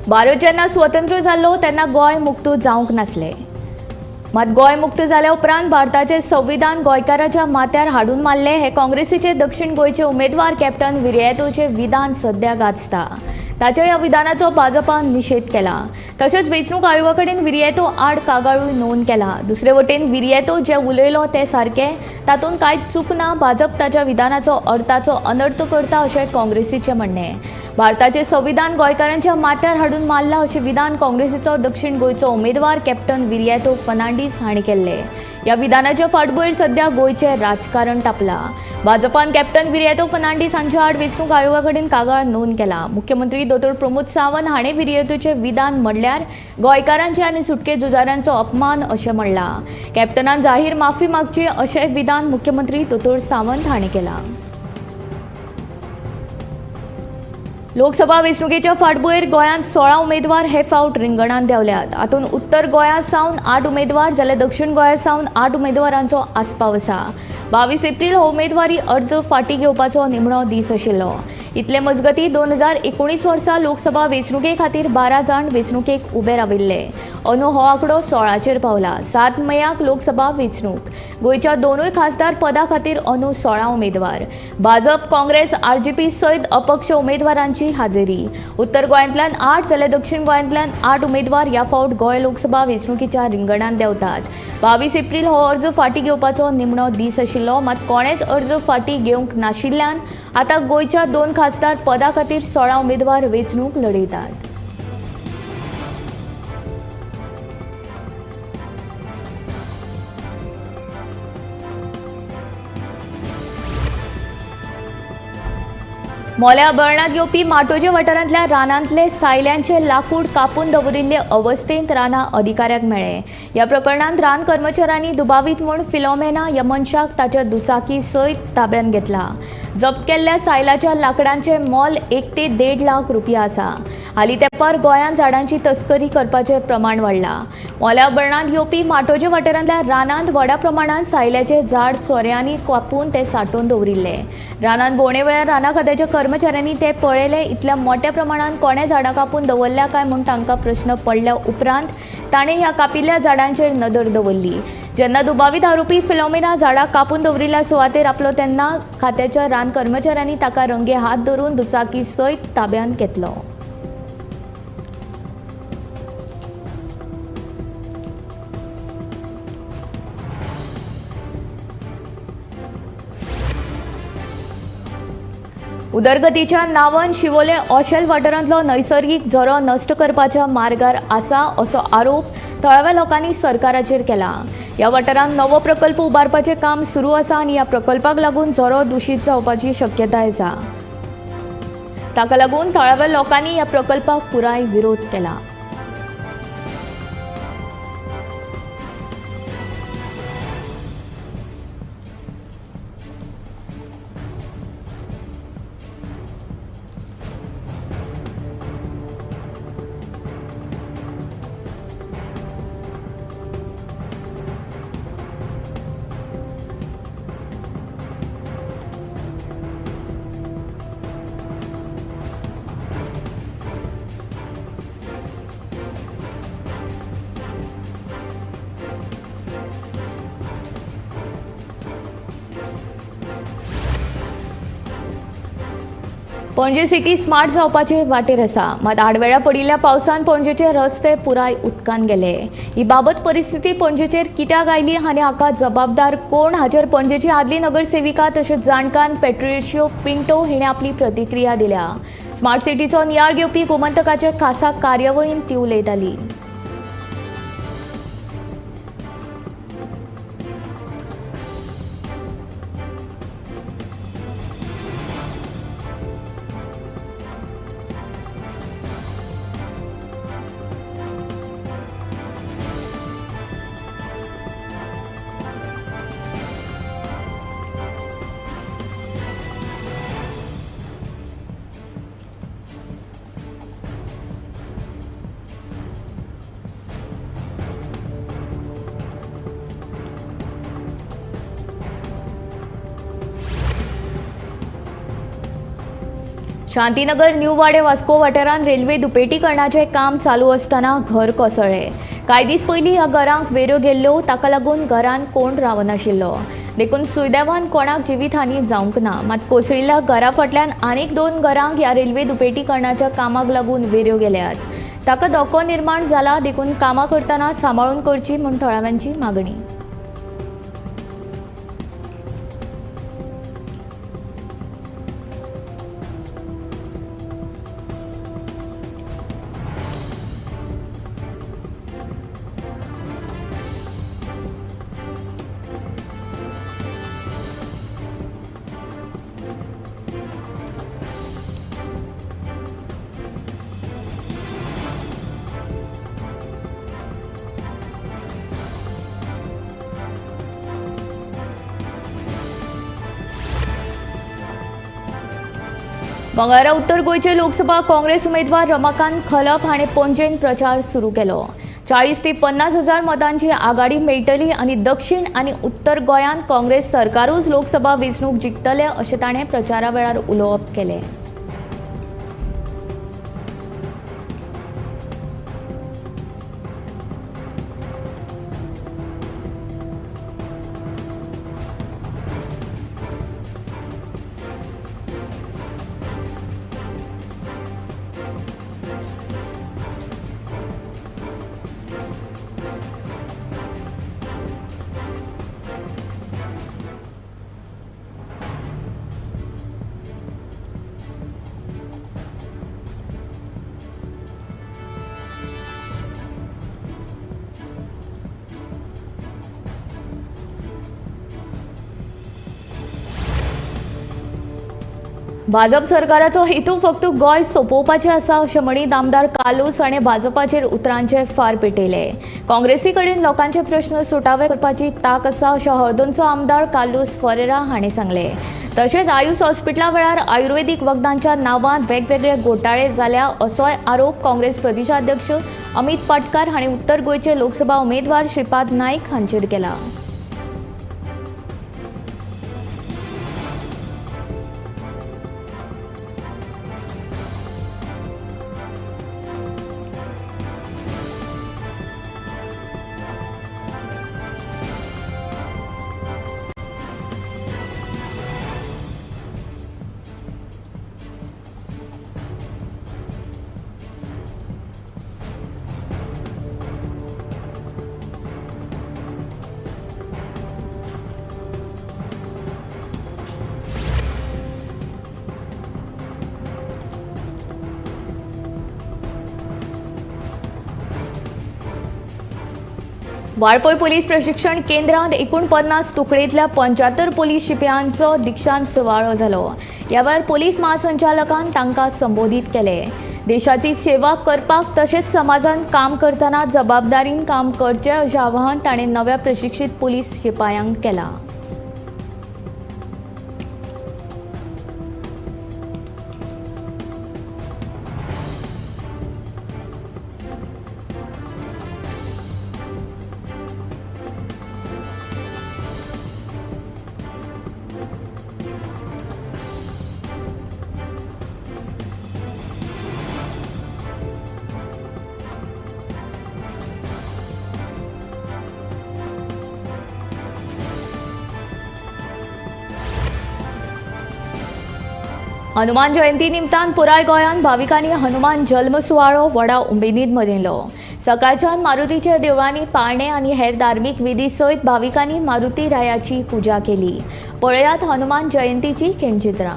भारत जेन्ना स्वतंत्र जाल्लो तेन्ना गोंय मुक्त जावंक नासलें. मात गोंय मुक्त जाल्या उपरांत भारताचें संविधान गोंयकाराच्या माथ्यार हाडून मारलें हें काँग्रेसीचे दक्षिण गोंयचे उमेदवार कॅप्टन विर्यातोचें विधान सध्या गाजता. ताच्या ह्या विधानाचो भाजपान निशेध केला. तशेंच वेंचणूक आयोगा कडेन विर्यातो आड कागाळूय नोंद केला. दुसरे वटेन विर्यातो जे उलयलो तें सारकें, तातूंत कांयच चूक ना. भाजप ताच्या विधानाचो अर्थाचो अनर्थ करता अशें काँग्रेसीचें म्हणणें. भारताचें संविधान गोंयकारांच्या माथ्यार हाडून मारला अशें विधान काँग्रेसीचो दक्षिण गोंयचो उमेदवार कॅप्टन विर्यातो फर्नांडीस हांणी केल्लें. ह्या विधानाच्या फाटभुंयेर सध्या गोंयचें राजकारण तापलां. भाजपान कॅप्टन विर्यातो फर्नांडीस हांच्या आड वेंचणूक आयोगा कडेन कागाळ नोंद केला. मुख्यमंत्री दोतोर प्रमोद सावंत हाणें विर्यातोचें विधान म्हणल्यार गोंयकारांचे आनी सुटके झुजाऱ्यांचो अपमान अशें म्हणलां. कॅप्टनान जाहीर माफी मागची अशें विधान मुख्यमंत्री दोतोर सावंत हाणें केलां. लोकसभा वेंचणुकेच्या फाटभुंयेर गोंयांत 16 उमेदवार हे फावट रिंगणात देंवल्यात. हातूंत उत्तर गोंया सावन 8 उमेदवार जाल्यार दक्षिण गोंया सावन 8 उमेदवारांचो आस्पाव आसा. 22 एप्रील हो उमेदवारी अर्ज फाटीं घेवपाचो निमणो दीस आशिल्लो. इतले मजगतीं 2019 वर्सा लोकसभा वेंचणुके खातीर 12 जाण वेंचणुकेक उबे राविल्ले. अंदू हो आंकडो 16चेर पावला. 7 मेयाक लोकसभा वेंचणूक. गोंयच्या दोनूय खासदार पदा खातीर अंदू 16 उमेदवार. भाजप, काँग्रेस, आरजेपी सयत अपक्ष उमेदवारांची हाजेरी. उत्तर गोंयांतल्यान 8 जाल्यार दक्षिण गोंयांतल्यान 8 उमेदवार ह्या फावट गोंय लोकसभा वेंचणुकेच्या रिंगणात देंवतात. 22 एप्रील हो अर्ज फाटीं घेवपाचो निमणो दीस आशिल्लो. मात कोणेच अर्ज फाटीं घेवंक नाशिल्ल्यान आतां गोंयच्या 2 खासदार पदा खातीर 16 उमेदवार वेंचणूक लढयतात. मोल्या अभयारण्यांत येवपी माटोजे वाठारांतल्या रानांतले सायल्यांचे लाकूड कापून दवरिल्ले अवस्थेंत रानां अधिकाऱ्याक मेळ्ळे. ह्या प्रकरणांत रान कर्मचाऱ्यांनी दुबावीत म्हूण फिलोमेना ह्या मनशाक ताच्या दुचाकी सयत ताब्यात घेतला. जप्त केल्ल्या सायलाच्या लांकडांचें मोल 1 ते 1.5 लाख रुपया आसा. हालीं तेंपार गोंयांत झाडांची तस्करी करपाचें प्रमाण वाडलां. मोल्या अभयारण्यांत येवपी माटोजे वाठारांतल्या रानांत व्हडा प्रमाणांत सायल्याचे झाड चोरयांनी कापून ते सांठोवन दवरिल्ले. रानांत भोंवडे वेळार राना खात्याच्या कर्मचाऱ्यांनी ते पळयले. इतल्या मोठ्या प्रमाणांत कोणे झाडां कापून दवरल्या काय म्हूण तांकां प्रश्न पडल्या उपरांत ताणें ह्या कापिल्ल्या झाडांचेर नदर दवरली. जेन्ना दुबावीत आरोपी फिलोमेना झाडां कापून दवरिल्ल्या सुवातेर आपलो तेन्ना खात्याच्या रान कर्मचाऱ्यांनी ताका रंगे हात धरून दुचाकी सयत ताब्यांत घेतलो. उदरगतीच्या नांवान शिवोले ओशेल वाठारांतलो नैसर्गीक झरो नश्ट करपाच्या मार्गार आसा असो आरोप थळाव्या लोकांनी सरकाराचेर केला. ह्या वाठारांत नवो प्रकल्प उबारपाचें काम सुरू आसा आनी ह्या प्रकल्पाक लागून झरो दूशीत जावपाची शक्यताय आसा. ताका लागून थळाव्या लोकांनी ह्या प्रकल्पाक पुराय विरोध केला. पणजे सिटी स्मार्ट जावपाचे वाटेर आसा. मात आडवेळा पडिल्ल्या पावसान पणजेचे रस्ते पुराय उदकान गेले. ही बाबत परिस्थिती पणजेचेर कित्याक आयली आनी हाका जबाबदार कोण हाचेर पणजेची आदली नगरसेविका तशेंच जाणकार पेट्रिशियो पिंटो हिणें आपली प्रतिक्रिया दिल्या. स्मार्ट सिटीचो नियाळ घेवपी गोमंतकाचे खासा कार्यावळींत ती उलयताली. शांतीनगर न्यू वाडे वास्को वाठारांत रेल्वे दुपेटीकरणाचें काम चालू आसतना घर कोसळ्ळें. कांय दीस पयलीं ह्या घरांक वेऱ्यो गेल्ल्यो, ताका लागून घरांत कोण रावनाशिल्लो. देखून सुदैवान कोणाक जिवीतहानी जावंक ना. मात कोसळिल्ल्या घरा फाटल्यान आनीक 2 घरांक ह्या रेल्वे दुपेटीकरणाच्या कामाक लागून वेऱ्यो गेल्यात. ताका धोको निर्माण जाला, देखून कामां करतना सांबाळून करची म्हूण थळाव्यांची मागणी. मंगळारा उत्तर गोंयचे लोकसभा काँग्रेस उमेदवार रमाकांत खलप हाणें पणजेन प्रचार सुरू केलो. 40 ते 50 हजार मतांची आघाडी मेळटली आनी दक्षिण आनी उत्तर गोंयांत काँग्रेस सरकारूच लोकसभा वेंचणूक जिखतले अशें ताणें प्रचारा वेळार उलोवप केलें. भाजप सरकाराचो हेतू फक्त गोंय सोंपोवपाचें आसा अशें म्हणीत आमदार कालूस हाणें भाजपाचेर उतरांचे फार पेटयले. काँग्रेसी कडेन लोकांचे प्रश्न सुटावे करपाची तांक आसा अशें हळदोणचो आमदार कालूस फरेरा हाणें सांगलें. तशेंच आयुष हॉस्पिटला वेळार आयुर्वेदीक वखदांच्या नांवान वेगवेगळे घोटाळे जाल्या असोय आरोप काँग्रेस प्रदेशाध्यक्ष अमित पाटकार हाणें उत्तर गोंयचे लोकसभा उमेदवार श्रीपाद नाईक हांचेर केला. वाळपय पोलीस प्रशिक्षण केंद्रांत 49 तुकडेंतल्या 75 पोलीस शिप्यांचो दिक्षांत सुवाळो जालो. ह्या वेळार पोलीस महासंचालकान तांकां संबोधीत केलें. देशाची सेवा करपाक तशेंच समाजांत काम करतना जबाबदारीन काम करचें अशें आवाहन ताणें नव्या प्रशिक्षीत पोलीस शिपायांक केलां. हनुमान जयंती निमतान पुराय गोंयांत भाविकांनी हनुमान जल्म सुवाळो व्हडा उमेदीन मनयलो. सकाळच्यान मारुतीच्या देवळांनी पाळणे आनी हेर धार्मीक विधी सयत भाविकांनी मारुती रायाची पुजा केली. पळयात हनुमान जयंतीची खिणचित्रां.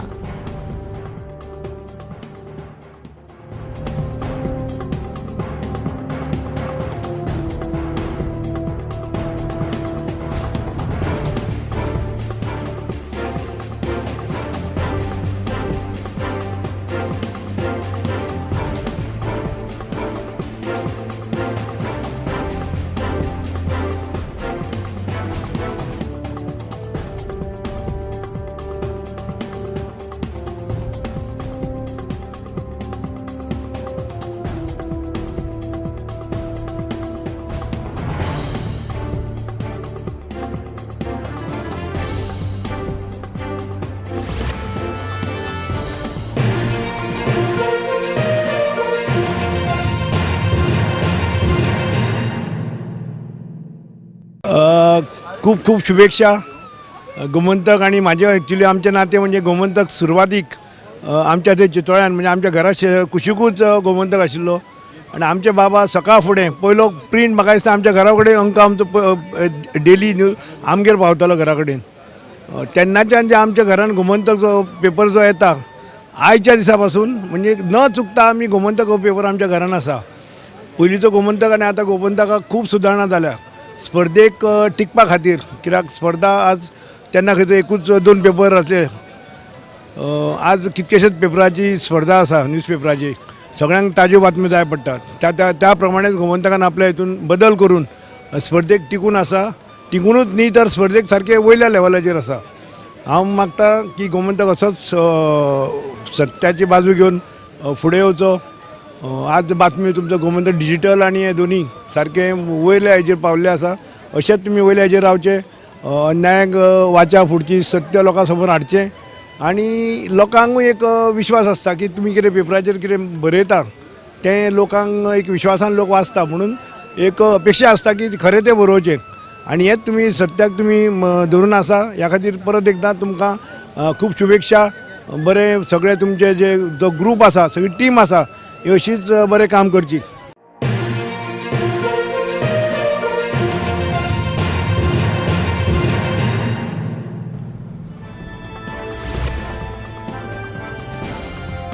खूप खूप शुभेच्छा. गोमंतक आणि माझे ॲक्च्युली आमचे नाते म्हणजे गोमंतक सुरवातीक आमच्या ते चितोळ्यान म्हणजे आमच्या घरा कुशिकूच गोमंतक आशिल्लो आणि आमचे बाबा सकाळ फुडें पयलो प्रिंट म्हाका दिसता आमच्या घरा कडेन अंक आमचो डेली न्यूज आमगेर पावतालो घरा कडेन. तेन्नाच्यान जे आमच्या घरान गोमंतक जो पेपर जो येता आयच्या दिसा पासून म्हणजे न चुकता आमी गोमंतक हो पेपर आमच्या घरान आसा. पयलींचो गोमंतक आनी आतां गोमंतकाक खूब सुदारणा जाल्या स्पर्धेक टिकपा खातीर. कित्याक स्पर्धा आज तेन्ना खंय एकूच 2 पेपर आसले, आज कितकेशेच पेपराची स्पर्धा आसा न्यूजपेपराची. सगळ्यांक ताज्यो बातम्यो जाय पडटात. त्या प्रमाणेच गोमंतकान आपल्या हितून बदल करून स्पर्धेक टिकून आसा. टिकूनूच न्ही तर स्पर्धेक सारके वयल्या लेवलाचेर आसा. हांव मागता की गोमंतक असोच सत्याची बाजू घेवन फुडें येवचो. आज बातमी तुमचो गोमंतक डिजिटल आनी हे दोनी सारके वयल्या हेजेर पावल्ले आसा. अशेंच तुमी वयल्या हेजेर रावचे, अन्यायाक वाचा फुडची, सत्य लोकां समोर हाडचें आनी लोकांकूय एक विश्वास आसता की तुमी कितें पेपराचेर कितें बरयता तें लोकांक एक विश्वासान लोक वाचता. म्हणून एक अपेक्षा आसता की खरें तें बरोवचें आनी हेच तुमी सत्याक तुमी धरून आसा. ह्या खातीर परत एकदां तुमकां खूब शुभेच्छा. बरें सगळे तुमचे जे जो ग्रूप आसा, सगळी टीम आसा, ही अशीच बरें काम करची.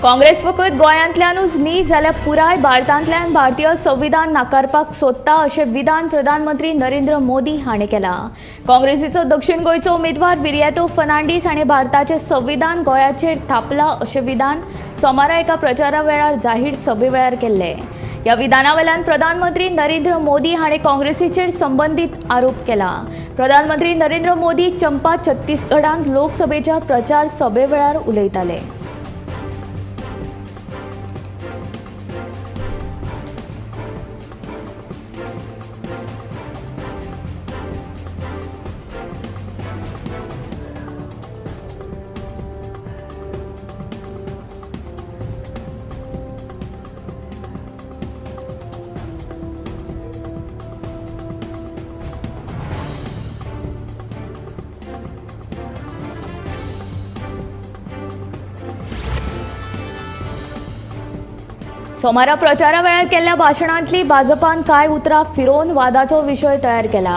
काँग्रेस फकत गोंयांतल्यानूच न्ही जाल्यार पुराय भारतांतल्यान भारतीय संविधान नाकारपाक सोदता अशें विधान प्रधानमंत्री नरेंद्र मोदी हाणें केलां. काँग्रेसीचो दक्षिण गोंयचो उमेदवार विरियातो फर्नांडीस हाणें भारताचें संविधान गोंयाचेर थापलां अशें विधान सोमारा एका प्रचारा वेळार जाहीर सभे वेळार केल्लें. ह्या विधाना वेल्यान प्रधानमंत्री नरेंद्र मोदी हाणें काँग्रेसीचेर संबंदीत आरोप केला. प्रधानमंत्री नरेंद्र मोदी चंपा छत्तीसगडांत लोकसभेच्या प्रचार सभे वेळार उलयताले. सोमारा प्रचारा वेळार केल्ल्या भाशणांतली भाजपान कांय उतरां फिरोवन वादाचो विशय तयार केला.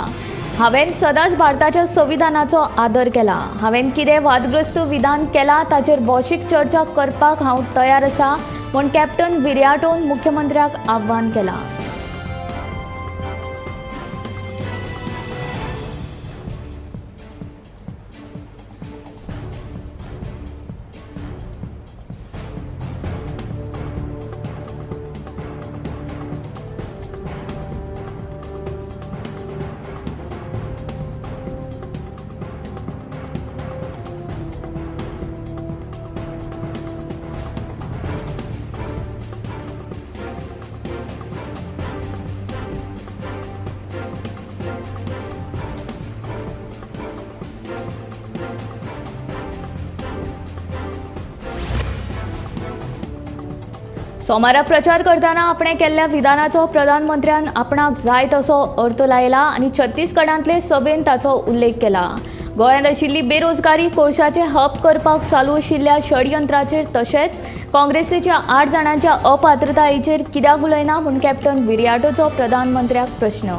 हांवें सदांच भारताच्या संविधानाचो आदर केला. हांवें कितें वादग्रस्त विधान केलां ताचेर भौशीक चर्चा करपाक हांव तयार आसा म्हूण कॅप्टन विरियाटोन मुख्यमंत्र्याक आव्हान केलां. सोमारा प्रचार करताना आपणे केल्ल्या विधानाचो प्रधानमंत्र्यान आपणाक जाय तसो अर्थ लायला आनी छत्तीसगडांतले सभेन ताचो उल्लेख केला. गोंयांत आशिल्ली बेरोजगारी कोळशाचे हब करपाक चालू आशिल्ल्या षडयंत्राचेर तशेंच काँग्रेसीच्या 8 जाणांच्या अपात्रतायेचेर कित्याक उलयना म्हूण कॅप्टन विरियाटोचो प्रधानमंत्र्याक प्रश्न.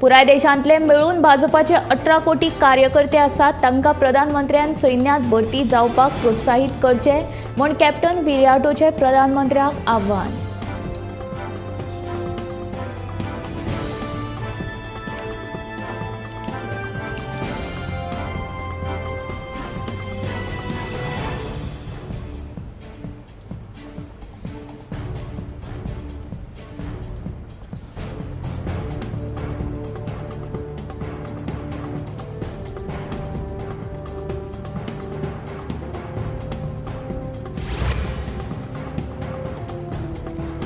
पुराय देशांतले मेळून भाजपाचे 18 कोटी कार्यकर्ते आसात, तांकां प्रधानमंत्र्यान सैन्यांत भरती जावपाक प्रोत्साहीत करचे म्हूण कॅप्टन विरियाटोचे प्रधानमंत्र्याक आव्हान.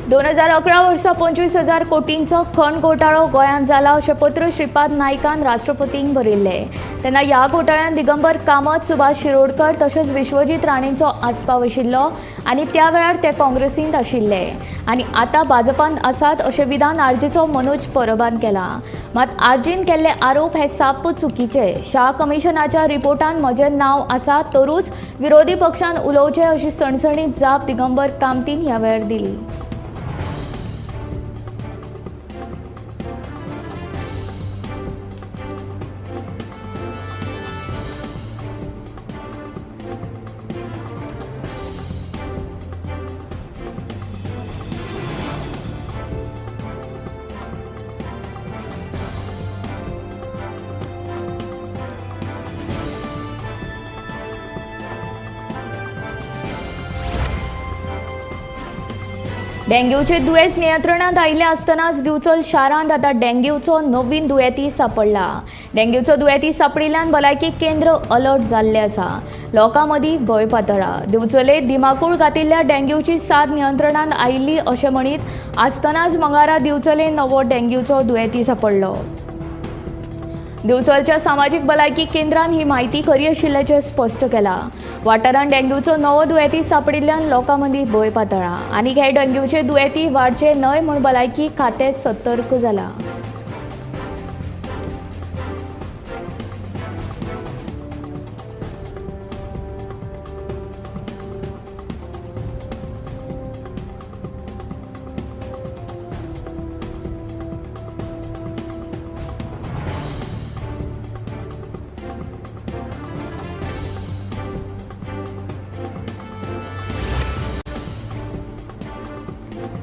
दोन 2011 वर्सा 25,000 कोटींचो खण घोटाळो गोंयांत जाला अशें पत्र श्रीपाद नायकान राष्ट्रपतींक बरयल्लें. तेन्ना ह्या घोटाळ्यांत दिगंबर कामत, सुभाष शिरोडकर तशेंच विश्वजीत राणेंचो आस्पाव आशिल्लो आनी त्या वेळार ते काँग्रेसींत आशिल्ले आनी आतां भाजपांत आसात अशें विधान आरजेचो मनोज परबान केला. मात आरजीन केल्ले आरोप हे साप चुकीचे. शाह कमिशनाच्या रिपोर्टांत म्हजें नांव आसा तरूच विरोधी पक्षान उलोवचें अशी सणसणीत जाप दिगंबर कामतीन ह्या वेळार दिली. डेंग्यूचे दुयेंस नियंत्रणात आयिल्ले आसतनाच दिवचल शारांत आतां डेंग्यूचो नवीन दुयेंती सांपडला. डेंग्यूचो दुयेंती सांपडिल्ल्यान भलायकी केंद्र अलर्ट जाल्लें आसा. लोकां मदीं भंय पातळ्ळा. दिवचले दिमाकूळ घातिल्ल्या डेंग्यूची साद नियंत्रणांत आयिल्ली अशें म्हणीत आसतनाच मंगळारा दिवचले नवो डेंग्यूचो दुयेंती सांपडलो. दिवचलच्या सामाजीक भलायकी केंद्रान ही म्हायती खरी आशिल्ल्याचें स्पश्ट केलां. वाठारांत डेंग्यूचो नवो दुयेंती सांपडिल्ल्यान लोकां मदीं भंय पातळ्ळा आनी हे डेंग्यूचे दुयेंती वाडचे न्हय म्हूण भलायकी खातें सतर्क जालां.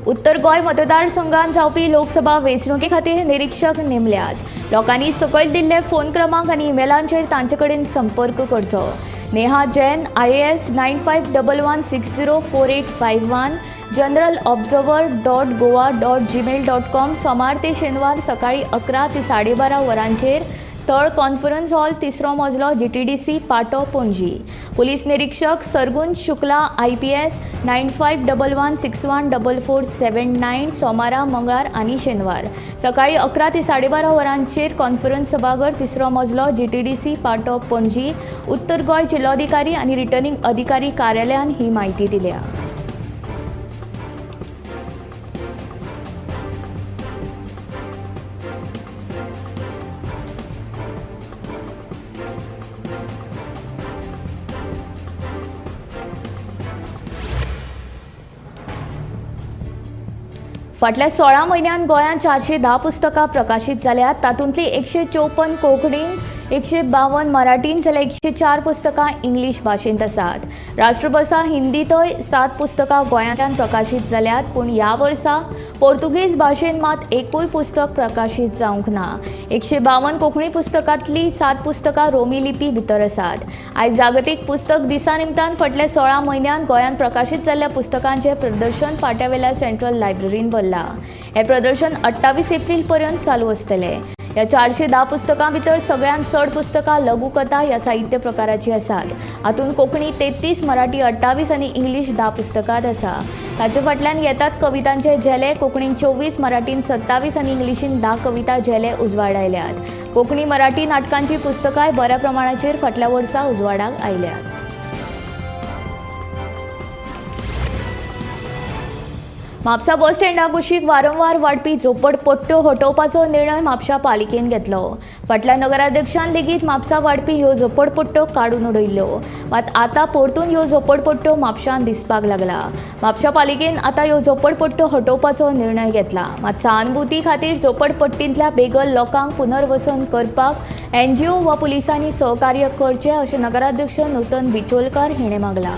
उत्तर गोंय मतदारसंघात जावपी लोकसभा वेंचणुके खातीर निरीक्षक नेमल्यात. लोकांनी सकयल दिल्ले फोन क्रमांक आनी इमेलांचेर तांचे कडेन संपर्क करचो. नेहा जैन IAS 9511604851 generalobserver.goa.gmail.com सोमार ते शेनवार सकाळी 11 ते 12:30 वरांचेर तळ कॉन्फरन्स हॉल 3रो मजलो GTDC पाटो पणजी. पुलीस निरीक्षक सरगुन शुक्ला IPS 9511614479 सोमारा मंगळार आनी शेनवार सकाळी 11 ते 12:30 वरांचेर कॉन्फरन्स सभाघर 3रो मजलो GTDC पाटो पणजी. उत्तर गोंय जिल्लोधिकारी आनी रिटर्निंग अधिकारी कार्यालयान ही म्हायती दिल्या. फाटल्या 16 म्हयन्यांत गोंयांत 410 पुस्तकां प्रकाशीत जाल्यात. तातूंतली 154 कोंकणींत, 152 मराठींत जाल्यार 104 पुस्तकां इंग्लीश भाशेंत आसात. राष्ट्रभाषा हिंदींतय 7 पुस्तकां गोंयांतल्यान प्रकाशीत जाल्यात. पूण ह्या वर्सा पोर्तुगीज भाशेंत मात एकूय पुस्तक प्रकाशीत जावंक ना. 152 कोंकणी पुस्तकांतली 7 पुस्तकां रोमी लिपी भितर आसात. आयज जागतीक पुस्तक दिसा निमतान फाटल्या 16 म्हयन्यांत गोंयांत प्रकाशीत जाल्ल्या पुस्तकांचें प्रदर्शन फाट्यावेल्या सेंट्रल लायब्ररीन भरलां. हें प्रदर्शन 28 एप्रील पर्यंत चालू आसतलें. ह्या 410 पुस्तकां भितर सगळ्यांत चड पुस्तकां लघुकथा ह्या साहित्य प्रकाराची आसात. हातूंत कोंकणी 33, मराठी 28 आनी इंग्लीश 10 पुस्तकांत आसा. ताचे फाटल्यान येतात कवितांचे झेले. कोंकणीन 24, मराठीन 27 आनी इंग्लिशीन 10 कविता झेले उजवाड आयल्यात. कोंकणी मराठी नाटकांची पुस्तकांय बऱ्या प्रमाणाचेर फाटल्या वर्सा उजवाडाक आयल्यात. म्हापसा बस स्टँडा कुशीक वारंवार वाडपी झोपडपट्ट्यो हटोवपाचो निर्णय म्हापशा पालिकेन घेतलो. फाटल्या नगराध्यक्षान लेगीत म्हापसा वाडपी ह्यो झोपडपट्ट्यो काडून उडयल्ल्यो. मात आतां परतून ह्यो झोपडपट्ट्यो म्हापशान दिसपाक लागला. म्हापशा पालिकेन आतां ह्यो झोपडपट्ट्यो हटोवपाचो निर्णय घेतला. मात सहानुभुती खातीर झोपडपट्टींतल्या बेगल लोकांक पुनर्वसन करपाक NGO वा पुलिसांनी सहकार्य करचें अशें नगराध्यक्ष नूतन बिचोलकार हिणें मागला.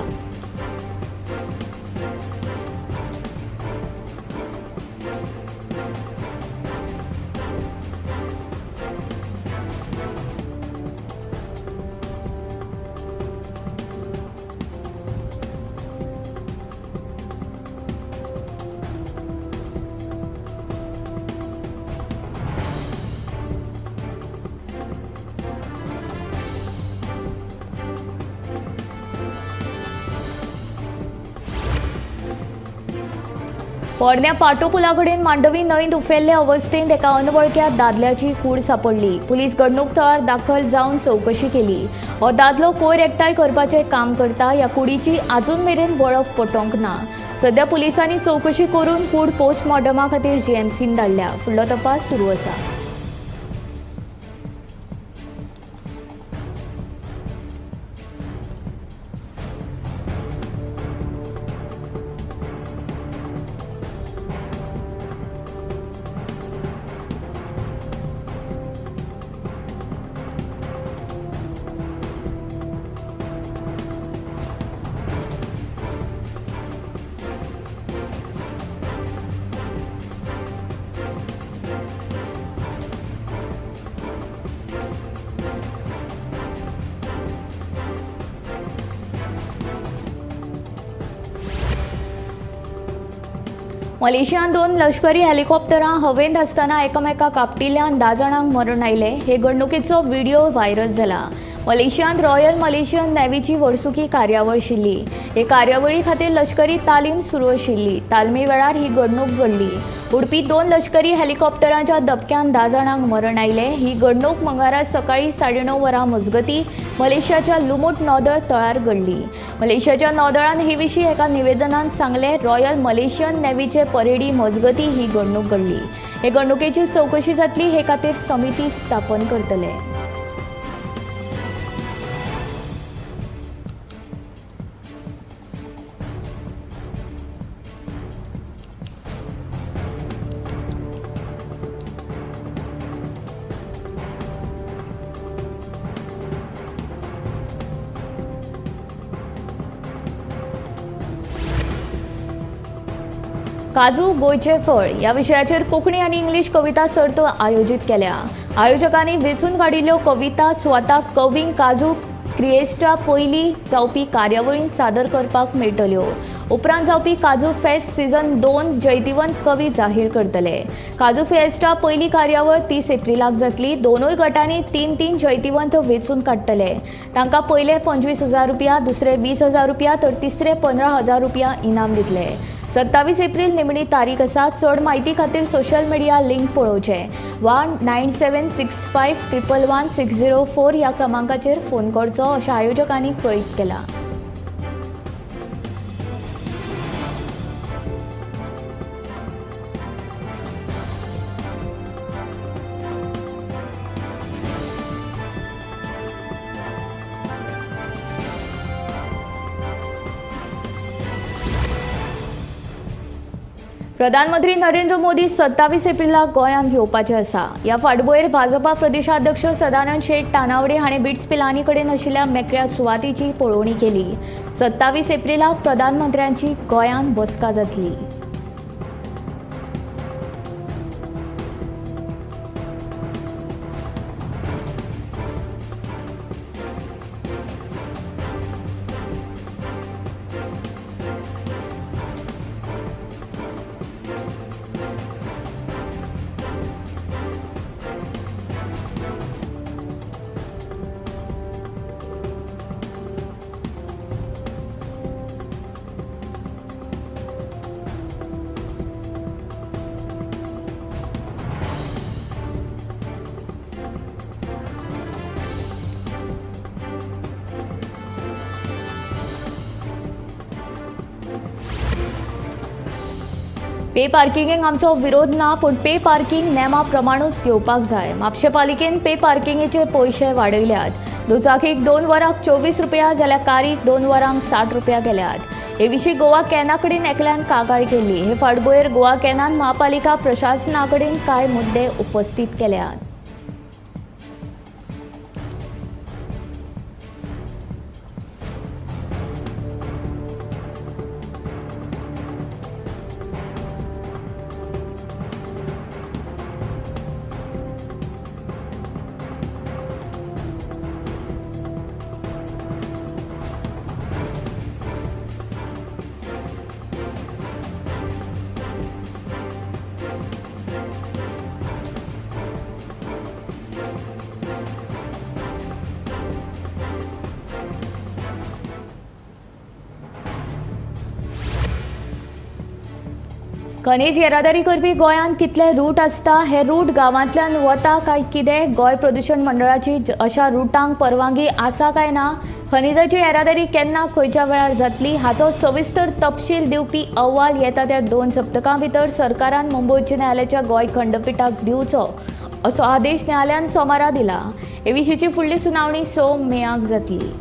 पोरण्या पाटोपुला कडेन मांडवी न्हंयत उफेल्ल्या अवस्थेंत एका अनवळख्या दादल्याची कूड सांपडली. पुलीस घडणूक थळार दाखल जावन चवकशी केली. हो दादलो कोयर एकठांय करपाचें काम करता. ह्या कुडीची आजून मेरेन वळख पटोवंक ना. सध्या पुलिसांनी चवकशी करून कूड पोस्टमॉर्टमा खातीर जीएमसीन धाडल्या. फुडलो तपास सुरू आसा. मलेशियान 2 लष्करी हेलिकॉप्टरां हवेंत आसतना एकामेकाक आपटिल्ल्यान 10 जाणांक मरण आयलें. हे घडणुकेचो व्हिडिओ व्हायरल जाला. मलेशियान रॉयल मलेशियन नेव्हीची वर्सुकी कार्यावळ आशिल्ली. हे कार्यावळी खातीर लष्करी तालीम सुरू आशिल्ली. तालमी वेळार ही घडणूक घडली. उडपी 2 लष्करी हेलिकॉप्टरांच्या धपक्यान 10 जाणांक मरण आयलें. ही घडणूक मंगळारा सकाळी 9:30 वरां मजगतीं मलेशियाच्या लुमुट नौदळ तळार घडली. मलेशियाच्या नौदळान हे विशीं एका निवेदनांत सांगलें, रॉयल मलेशियन नेव्हीचे परेडी मजगतीं ही घडणूक घडली. हे घडणुकेची चवकशी जातली. हे खातीर समिती स्थापन करतले. काजू गोंयचें फळ ह्या विशयाचेर कोंकणी आनी इंग्लीश कविता सर्त आयोजीत केल्या. आयोजकांनी वेंचून काडिल्ल्यो कविता स्वता कवींक काजू क्रिएस्टा पयलीं जावपी कार्यावळींत सादर करपाक मेळटल्यो. उपरांत जावपी काजू फेस्ट सीझन 2 जैतिवंत कवी जाहीर करतले. काजू फेस्टा पयली कार्यावळ 30 एप्रिलाक जातली. दोनूय गटांनी 3 जैतिवंत वेंचून काडटले. तांकां पयले 25,000 रुपया, दुसरे 20,000 रुपया तर तिसरे 15,000 रुपया इनाम दितले. 27 एप्रिल निमणी तारीख आसा. चड म्हायती खातीर सोशल मिडिया लिंक पळोवचे वा 9765111604 ह्या क्रमांकाचेर फोन करचो अशें आयोजकांनी कळीत केलां. प्रधानमंत्री नरेंद्र मोदी 27 एप्रिलाक गोंयांत येवपाचे आसा. ह्या फाटभुंयेर भाजपा प्रदेशाध्यक्ष सदानंद शेट तानावडे हाणें बिट्स पिलांनी कडेन आशिल्ल्या मेकळ्या सुवातीची पळोवणी केली. 27 एप्रिलाक प्रधानमंत्र्यांची गोंयांत बसका जातली. पे पार्किंगेक आमचो विरोध ना, पूण पे पार्किंग नेमा प्रमाणूच घेवपाक जाय. म्हापशे पालिकेन पे पार्किंगेचे पयशे वाडयल्यात. दुचाकीक 2 वरांक 24 रुपया जाल्यार कारीक 2 वरांक 60 रुपया केल्यात. हे विशीं गोवा कॅना कडेन एकल्यान कागाळ केली. हे फाटभुंयेर गोवा कॅनान महापालिका प्रशासना कडेन कांय मुद्दे उपस्थित केल्यात. खनिज येरादारी करपी गोंयांत कितले रूट आसता, हे रूट गांवांतल्यान वता काय कितें? गोंय प्रदूषण मंडळाची अशा रुटांक परवानगी आसा काय ना? खनिजाची येरादारी केन्ना खंयच्या वेळार जातली हाचो सविस्तर तपशील दिवपी अहवाल येता त्या 2 सप्तकां भितर सरकारान मुंबय उच्च न्यायालयाच्या गोंय खंडपीठाक दिवचो असो आदेश न्यायालयान सोमारा दिला. हे विशींची फुडली सुनावणी 6 मेक जातली.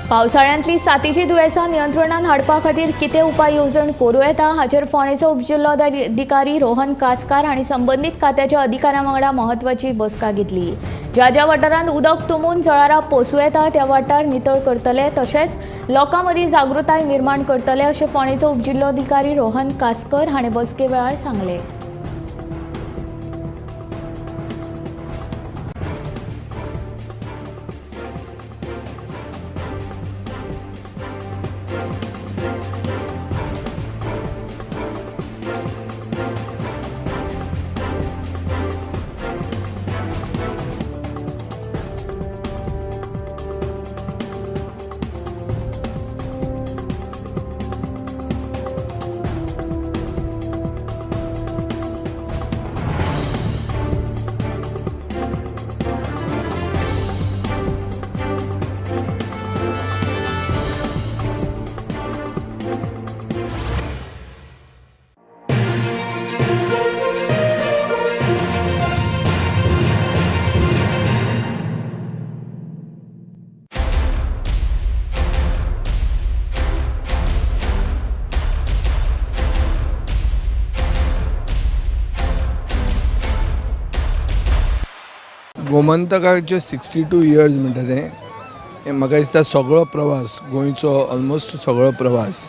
पावसाळ्यांतली साथीची दुयेंसां नियंत्रणात हाडपा खातीर कितें उपाय येवजण करूं येता हाचेर फोंडेचो उपजिल्लोधिकारी रोहन कासकार हांणी संबंदीत खात्याच्या अधिकाऱ्यां वांगडा म्हत्वाची बसका घेतली. ज्या ज्या वाठारांत उदक तुंबून जळारां पोसूं येता त्या वाठार नितळ करतले तशेंच लोकां मदीं जागृताय निर्माण करतले अशें फोंडेचो उपजिल्लोधिकारी रोहन कासकर हांणी बसके वेळार सांगलें. गोमंतकाचे 62 इयर्स म्हणटा ते म्हाका दिसता सगळो प्रवास गोंयचो ऑलमोस्ट सगळो प्रवास